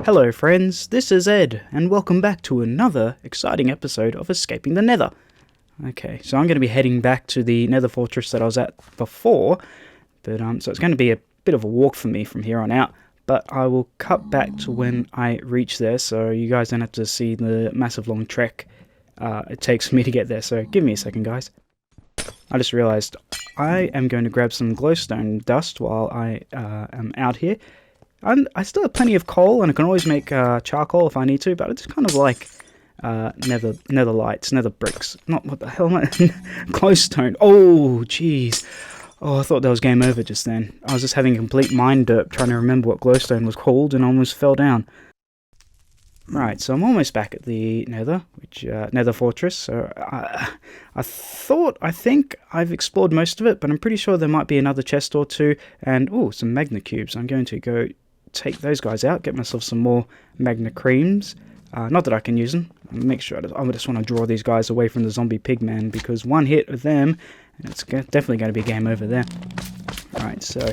Hello friends, this is Ed, and welcome back to another exciting episode of Escaping the Nether. Okay, so I'm going to be heading back to the Nether fortress that I was at before, but so it's going to be a bit of a walk for me from here on out, but I will cut back to when I reach there, so you guys don't have to see the massive long trek it takes for me to get there, so give me a second guys. I just realised I am going to grab some glowstone dust while I am out here. I still have plenty of coal, and I can always make charcoal if I need to, but I just kind of like nether lights, nether bricks. Not what the hell, glowstone. Oh, jeez. Oh, I thought that was game over just then. I was just having a complete mind derp trying to remember what glowstone was called, and I almost fell down. Right, so I'm almost back at the Nether, Nether fortress. So I think I've explored most of it, but I'm pretty sure there might be another chest or two, and some magna cubes. I'm going to go take those guys out, get myself some more magna creams. Not that I can use them. Make sure I just want to draw these guys away from the zombie pigman, because one hit of them, and it's definitely going to be game over there. Right, so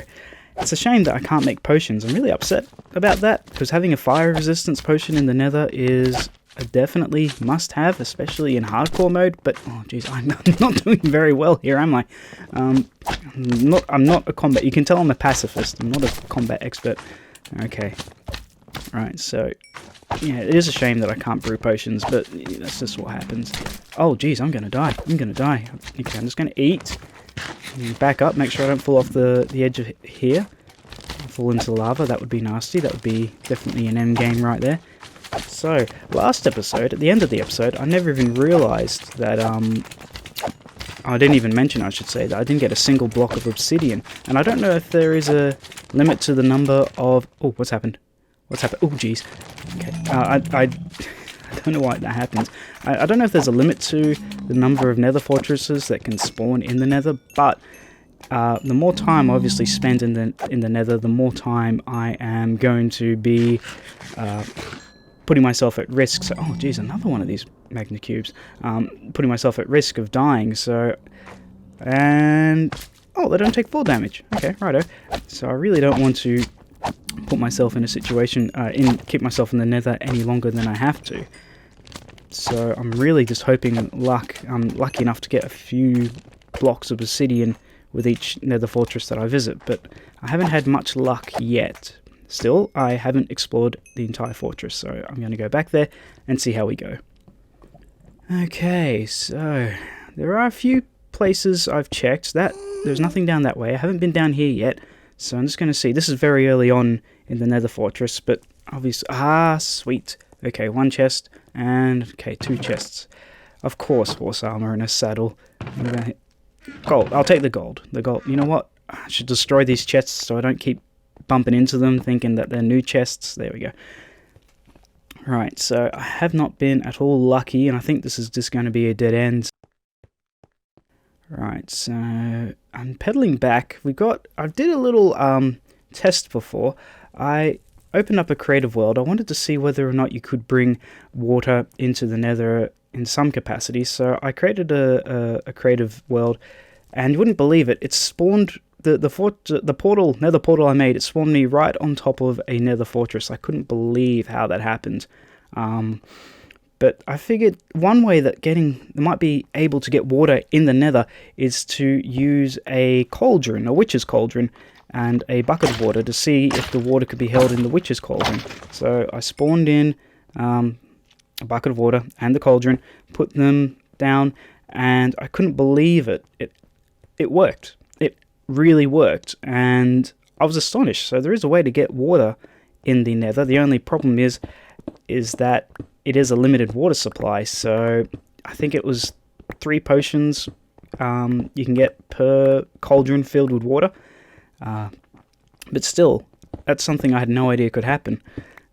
it's a shame that I can't make potions. I'm really upset about that, because having a fire resistance potion in the Nether is a definitely must-have, especially in hardcore mode. But oh geez, I'm not doing very well here, am I? I'm not a combat. You can tell I'm a pacifist. I'm not a combat expert. Okay, right. So yeah, it is a shame that I can't brew potions, but that's just what happens. Oh geez, I'm gonna die. Okay, I'm just gonna eat. Back up, make sure I don't fall off the edge of here. Fall into lava, that would be nasty. That would be definitely an end game right there. So, last episode, at the end of the episode, I never even realised that, I didn't even mention, I should say, that I didn't get a single block of obsidian. And I don't know if there is a limit to the number of... Oh, what's happened? Oh, jeez. Okay, I don't know why that happens. I don't know if there's a limit to the number of nether fortresses that can spawn in the nether, but the more time I obviously spend in the nether, the more time I am going to be putting myself at risk. So, oh geez, another one of these magna cubes. Putting myself at risk of dying, so... And... Oh, they don't take full damage. Okay, righto. So I really don't want to put myself in a situation, keep myself in the nether any longer than I have to. So I'm really just hoping I'm lucky enough to get a few blocks of obsidian with each nether fortress that I visit, but I haven't had much luck yet. Still, I haven't explored the entire fortress, so I'm going to go back there and see how we go. Okay, so there are a few places I've checked. There's nothing down that way. I haven't been down here yet, so I'm just going to see. This is very early on in the nether fortress, but obviously... Ah, sweet. Okay, one chest, and... Okay, two chests. Of course, horse armor and a saddle. Gold. I'll take the gold. The gold. You know what? I should destroy these chests so I don't keep bumping into them thinking that they're new chests. There we go. Right, so I have not been at all lucky, and I think this is just going to be a dead end. Right, so I'm pedaling back. I did a little test before. I opened up a creative world. I wanted to see whether or not you could bring water into the nether in some capacity, so I created a creative world, and you wouldn't believe it. It spawned the nether portal I made. It spawned me right on top of a nether fortress. I couldn't believe how that happened. But I figured one way that might be able to get water in the nether is to use a cauldron, a witch's cauldron, and a bucket of water to see if the water could be held in the witch's cauldron. So I spawned in a bucket of water and the cauldron, put them down, and I couldn't believe it. It worked. It really worked, and I was astonished. So there is a way to get water in the nether. The only problem is that it is a limited water supply, so I think it was 3 potions you can get per cauldron filled with water. But still, that's something I had no idea could happen.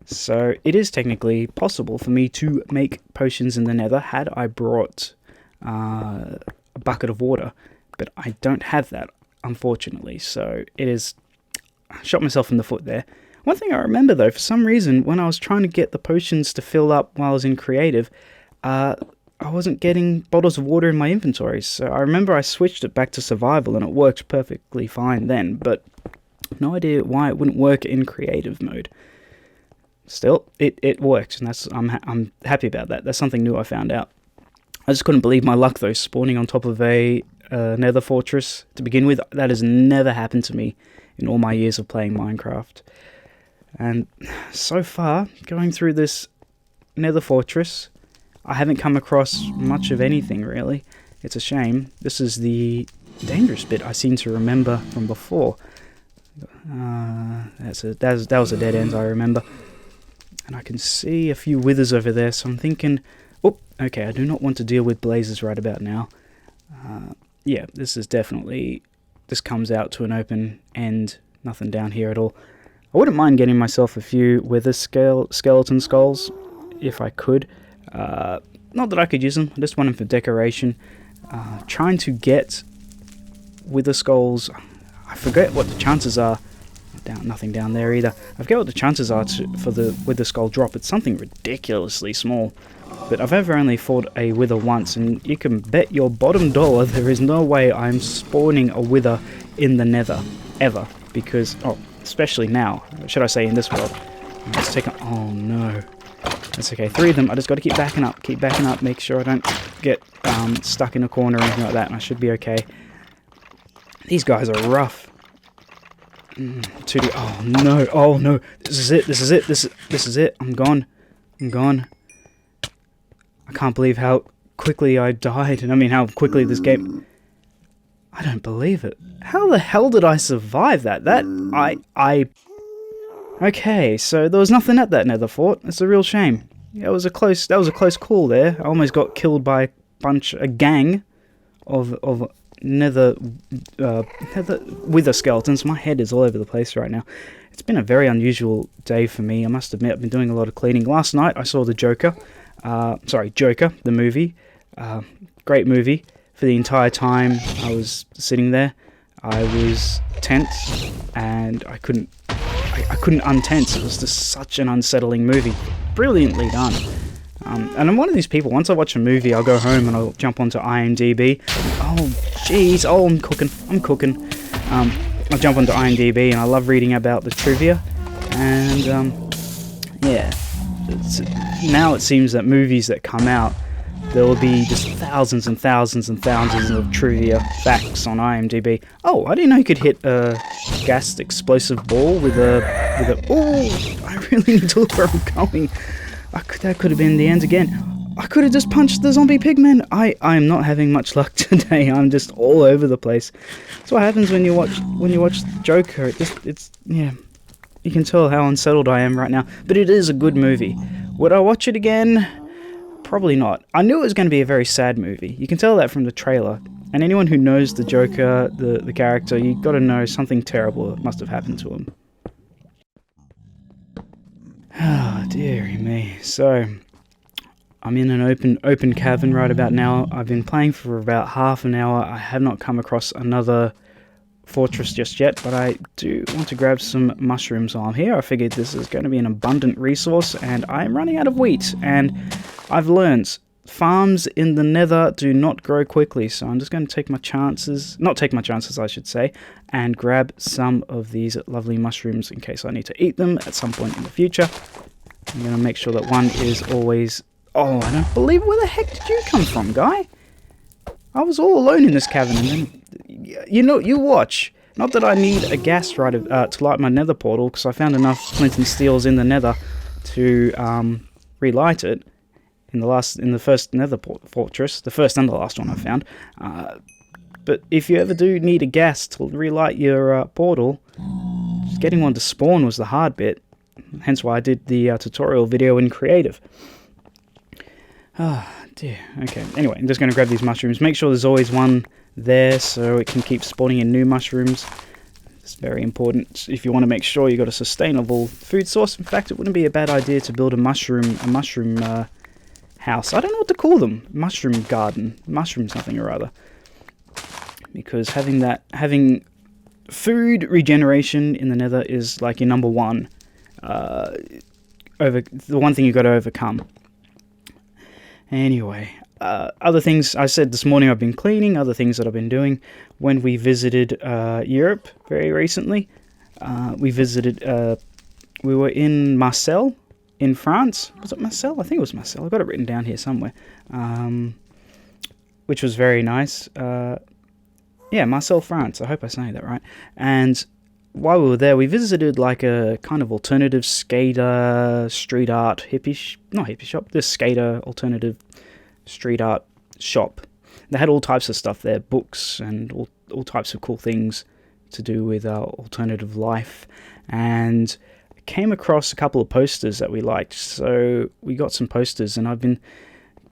So it is technically possible for me to make potions in the nether had I brought a bucket of water, but I don't have that, unfortunately, so it is... I shot myself in the foot there. One thing I remember though, for some reason, when I was trying to get the potions to fill up while I was in creative, I wasn't getting bottles of water in my inventory, so I remember I switched it back to survival and it worked perfectly fine then, but no idea why it wouldn't work in creative mode. still, it works, and I'm happy about that. That's something new I found out. I just couldn't believe my luck, though, spawning on top of a nether fortress to begin with. That has never happened to me in all my years of playing Minecraft. And so far, going through this nether fortress, I haven't come across much of anything, really. It's a shame. This is the dangerous bit I seem to remember from before. That was a dead end, I remember. And I can see a few withers over there, so I'm thinking, oh, okay, I do not want to deal with blazes right about now. Yeah, this comes out to an open end, nothing down here at all. I wouldn't mind getting myself a few wither skeleton skulls, if I could. Not that I could use them, I just want them for decoration. Trying to get wither skulls, I forget what the chances are. Nothing down there either. I forget what the chances are for the wither skull drop. It's something ridiculously small. But I've ever only fought a wither once, and you can bet your bottom dollar there is no way I'm spawning a wither in the nether, ever. Because, especially now, should I say in this world. Let's take oh no. That's okay, 3 of them. I just got to keep backing up, make sure I don't get stuck in a corner or anything like that, and I should be okay. These guys are rough. 2D. Oh no, this is it. I'm gone. I can't believe how quickly I died, and I mean how quickly this game... I don't believe it. How the hell did I survive that? Okay, so there was nothing at that nether fort. It's a real shame. That was a close call there. I almost got killed by a gang of nether wither skeletons. My head is all over the place right now. It's been a very unusual day for me, I must admit. I've been doing a lot of cleaning. Last night I saw the Joker, the movie. Great movie. For the entire time I was sitting there, I was tense, and I couldn't untense. It was just such an unsettling movie. Brilliantly done. And I'm one of these people, once I watch a movie, I'll go home and I'll jump onto IMDb. Oh, jeez. Oh, I'm cooking. I'll jump onto IMDb and I love reading about the trivia. And, yeah. Now it seems that movies that come out, there will be just thousands and thousands and thousands of trivia facts on IMDb. Oh, I didn't know you could hit a gassed explosive ball with a... Oh, I really need to look where I'm going. That could have been the end again. I could have just punched the zombie pigman. I am not having much luck today. I'm just all over the place. That's what happens when you watch Joker. It's yeah. You can tell how unsettled I am right now. But it is a good movie. Would I watch it again? Probably not. I knew it was going to be a very sad movie. You can tell that from the trailer. And anyone who knows the Joker, the character, you've got to know something terrible must have happened to him. Ah, dearie me. So, I'm in an open cavern right about now. I've been playing for about half an hour. I have not come across another fortress just yet, but I do want to grab some mushrooms while I'm here. I figured this is going to be an abundant resource, and I'm running out of wheat, and I've learned farms in the nether do not grow quickly, so I'm just going to take my chances, not take my chances I should say, and grab some of these lovely mushrooms in case I need to eat them at some point in the future. I'm going to make sure that one is always... Oh, I don't believe it. Where the heck did you come from, guy? I was all alone in this cavern, and then... You watch. Not that I need a gas to light my nether portal, because I found enough flint and steels in the nether to relight it in the first nether fortress, the first and the last one I found. But if you ever do need a gas to relight your portal, just getting one to spawn was the hard bit. Hence why I did the tutorial video in creative. Ah, dear. Okay, anyway, I'm just going to grab these mushrooms. Make sure there's always one there so it can keep spawning in new mushrooms. It's very important if you want to make sure you've got a sustainable food source. In fact, it wouldn't be a bad idea to build a mushroom house. I don't know what to call them. Mushroom garden. Mushroom something or other. Because having food regeneration in the nether is like your number one. The one thing you've got to overcome. Anyway, other things I said this morning I've been cleaning, other things that I've been doing. When we visited Europe very recently, we were in Marseille, in France. Was it Marseille? I think it was Marseille. I've got it written down here somewhere. Which was very nice. Yeah, Marseille, France. I hope I'm saying that right. And while we were there, we visited like a kind of alternative skater street art not hippie shop, this skater alternative street art shop. They had all types of stuff there, books and all types of cool things to do with our alternative life. And came across a couple of posters that we liked. So we got some posters, and I've been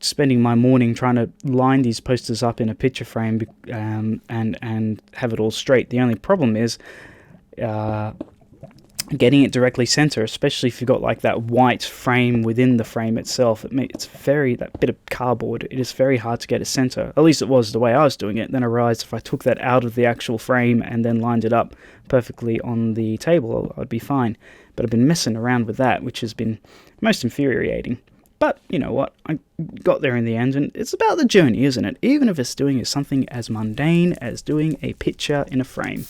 spending my morning trying to line these posters up in a picture frame and have it all straight. The only problem is getting it directly center, especially if you've got like that white frame within the frame itself. That bit of cardboard, it is very hard to get it center. At least it was the way I was doing it. Then I realized if I took that out of the actual frame and then lined it up perfectly on the table, I'd be fine. But I've been messing around with that, which has been most infuriating. But you know what, I got there in the end, and it's about the journey, isn't it? Even if it's doing something as mundane as doing a picture in a frame.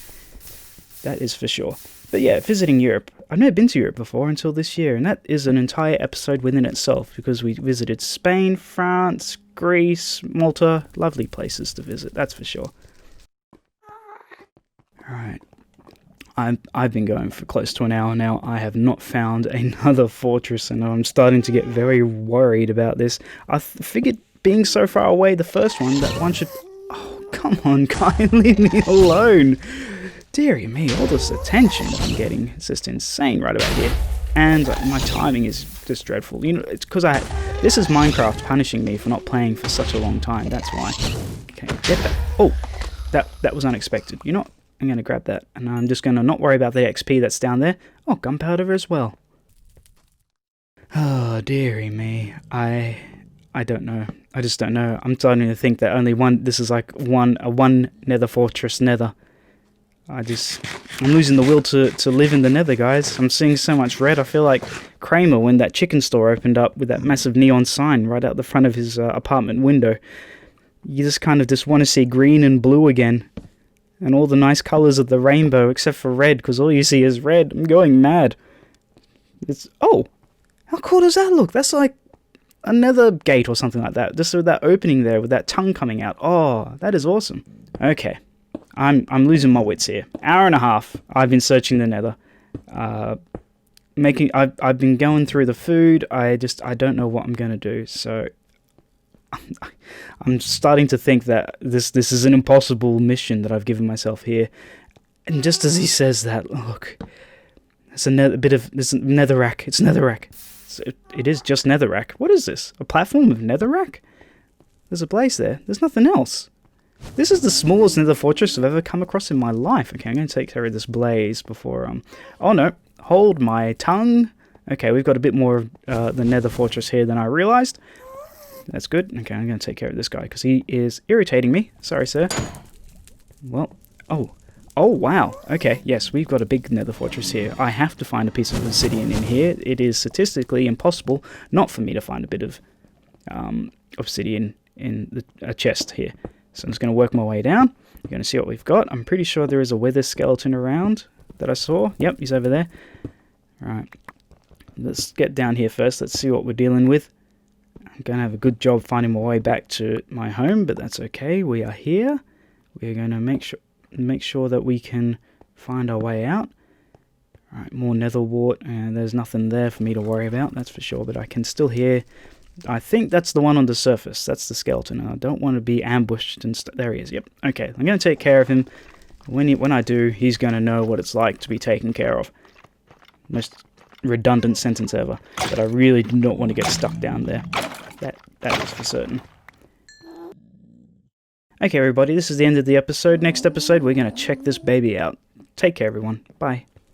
That is for sure. But yeah, visiting Europe. I've never been to Europe before until this year, and that is an entire episode within itself, because we visited Spain, France, Greece, Malta. Lovely places to visit, that's for sure. Alright. I've been going for close to an hour now. I have not found another fortress, and I'm starting to get very worried about this. I figured being so far away, the first one, that one should... Oh, come on, guy, leave me alone. Deary me, all this attention I'm getting. It's just insane right about here. And my timing is just dreadful. You know, it's because this is Minecraft punishing me for not playing for such a long time. That's why. Okay, get that. Oh, that was unexpected. You know what? I'm going to grab that, and I'm just going to not worry about the XP that's down there. Oh, gunpowder as well. Oh, dearie me. I don't know. I just don't know. I'm starting to think that this is like a one nether fortress nether. I'm losing the will to live in the nether, guys. I'm seeing so much red. I feel like Kramer when that chicken store opened up with that massive neon sign right out the front of his apartment window. You just kind of just want to see green and blue again. And all the nice colours of the rainbow, except for red, because all you see is red. I'm going mad. Oh, how cool does that look? That's like a nether gate or something like that. Just with that opening there, with that tongue coming out. Oh, that is awesome. Okay, I'm losing my wits here. Hour and a half. I've been searching the nether. I've been going through the food. I don't know what I'm going to do. So I'm starting to think that this is an impossible mission that I've given myself here. And just as he says that, look, it's netherrack. It's netherrack. It is just netherrack. What is this? A platform of netherrack? There's a place there. There's nothing else. This is the smallest nether fortress I've ever come across in my life. Okay, I'm going to take care of this blaze before... Oh no, hold my tongue. Okay, we've got a bit more of the nether fortress here than I realized. That's good. Okay, I'm going to take care of this guy because he is irritating me. Sorry, sir. Well, oh, wow. Okay, yes, we've got a big nether fortress here. I have to find a piece of obsidian in here. It is statistically impossible not for me to find a bit of obsidian in a chest here. So I'm just going to work my way down. You're going to see what we've got. I'm pretty sure there is a wither skeleton around that I saw. Yep, he's over there. All right. Let's get down here first. Let's see what we're dealing with. I'm going to have a good job finding my way back to my home, but that's okay. We are here. We're going to make sure that we can find our way out. All right, more nether wart, and there's nothing there for me to worry about, that's for sure, but I can still hear... I think that's the one on the surface. That's the skeleton. I don't want to be ambushed and there he is. Yep. Okay, I'm going to take care of him. When I do, he's going to know what it's like to be taken care of. Most redundant sentence ever. But I really do not want to get stuck down there. That is for certain. Okay, everybody, this is the end of the episode. Next episode, we're going to check this baby out. Take care, everyone. Bye.